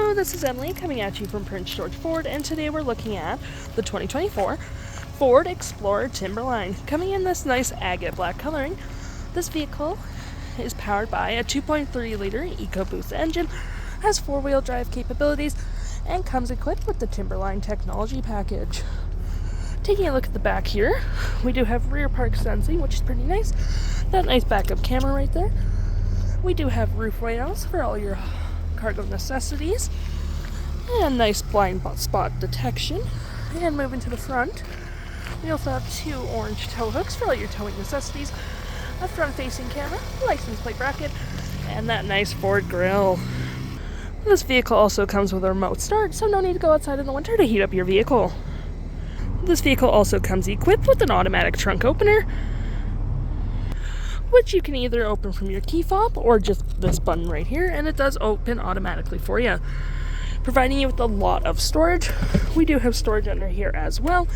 Hello, this is Emily coming at you from Prince George Ford, and today we're looking at the 2024 Ford Explorer Timberline. Coming in this nice agate black coloring, this vehicle is powered by a 2.3-liter EcoBoost engine, has four-wheel drive capabilities, and comes equipped with the Timberline technology package. Taking a look at the back here, we do have rear park sensing, which is pretty nice. That nice backup camera right there. We do have roof rails for all your cargo necessities, and nice blind spot detection. And moving to the front, we also have two orange tow hooks for all your towing necessities, a front-facing camera, license plate bracket, and that nice Ford grille. This vehicle also comes with a remote start, so no need to go outside in the winter to heat up your vehicle. This vehicle also comes equipped with an automatic trunk opener, which you can either open from your key fob or just this button right here, and it does open automatically for you, providing you with a lot of storage. We do have storage under here as well.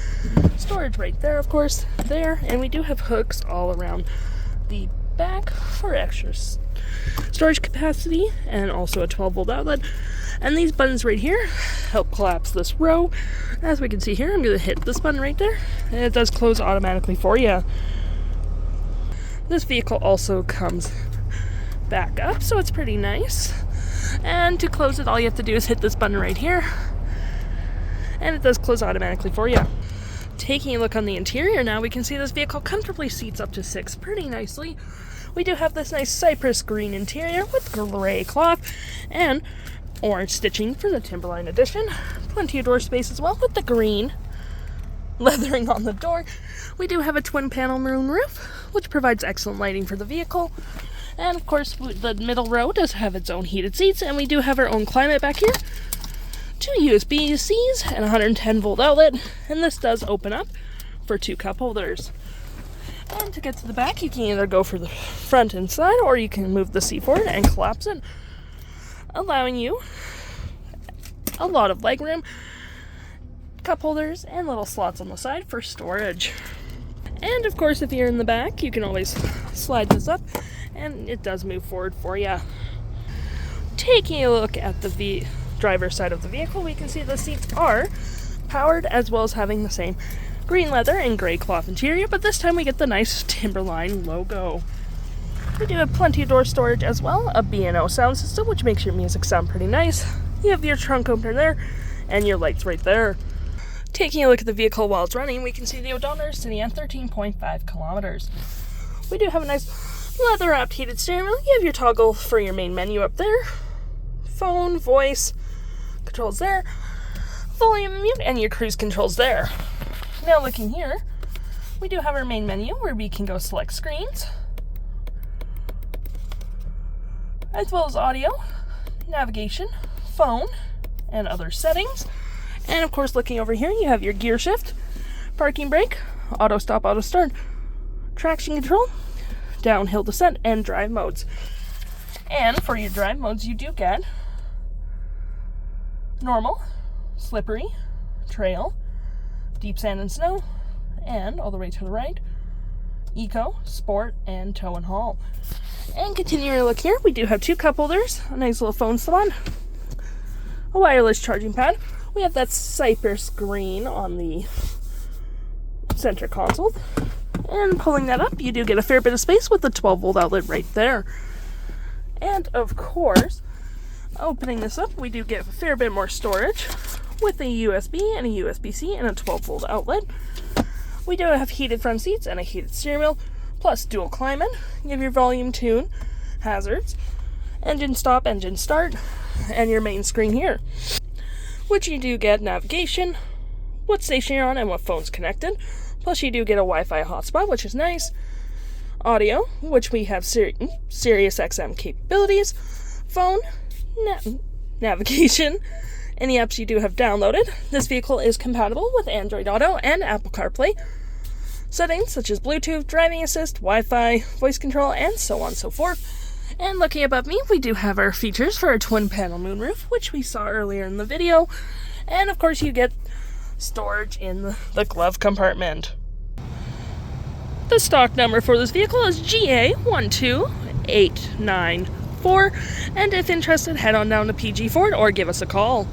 Storage right there, of course, there, and we do have hooks all around the back for extra storage capacity, and also a 12-volt outlet. And these buttons right here help collapse this row. As we can see here, I'm going to hit this button right there, and it does close automatically for you. This vehicle also comes back up, so it's pretty nice. And to close it, all you have to do is hit this button right here, and it does close automatically for you. Taking a look on the interior now, we can see this vehicle comfortably seats up to 6 pretty nicely. We do have this nice cypress green interior with gray cloth and orange stitching for the Timberline edition. Plenty of door space as well with the green leathering on the door. We do have a twin panel moonroof, which provides excellent lighting for the vehicle. And of course, the middle row does have its own heated seats, and we do have our own climate back here. 2 USB-Cs and a 110-volt outlet, and this does open up for 2 cup holders. And to get to the back, you can either go for the front and side, or you can move the seat forward and collapse it, allowing you a lot of legroom, cup holders, and little slots on the side for storage. And of course, if you're in the back, you can always slide this up, and it does move forward for you. Taking a look at the driver's side of the vehicle, we can see the seats are powered, as well as having the same green leather and gray cloth interior, but this time we get the nice Timberline logo. We do have plenty of door storage as well, a B&O sound system, which makes your music sound pretty nice. You have your trunk opener there, and your lights right there. Taking a look at the vehicle while it's running, we can see the odometer sitting at 13.5 kilometers. We do have a nice leather-wrapped heated steering wheel. You have your toggle for your main menu up there. Phone, voice, controls there. Volume, mute, and your cruise controls there. Now looking here, we do have our main menu where we can go select screens, as well as audio, navigation, phone, and other settings. And of course, looking over here, you have your gear shift, parking brake, auto stop, auto start, traction control, downhill descent, and drive modes. And for your drive modes, you do get normal, slippery, trail, deep sand and snow, and all the way to the right, eco, sport, and tow and haul. And continuing to look here, we do have 2 cup holders, a nice little phone slot, a wireless charging pad. We have that cypress green on the center console. And pulling that up, you do get a fair bit of space with the 12-volt outlet right there. And of course, opening this up, we do get a fair bit more storage with a USB and a USB-C and a 12-volt outlet. We do have heated front seats and a heated steering wheel, plus dual climate. You have your volume tune, hazards, engine stop, engine start, and your main screen here, which you do get navigation, what station you're on, and what phone's connected. Plus you do get a Wi-Fi hotspot, which is nice. Audio, which we have Sirius XM capabilities. Phone, navigation, any apps you do have downloaded. This vehicle is compatible with Android Auto and Apple CarPlay. Settings such as Bluetooth, driving assist, Wi-Fi, voice control, and so on and so forth. And looking above me, we do have our features for our twin panel moonroof, which we saw earlier in the video. And of course you get storage in the glove compartment. The stock number for this vehicle is GA12894. 22894. And if interested, head on down to PG Ford or give us a call.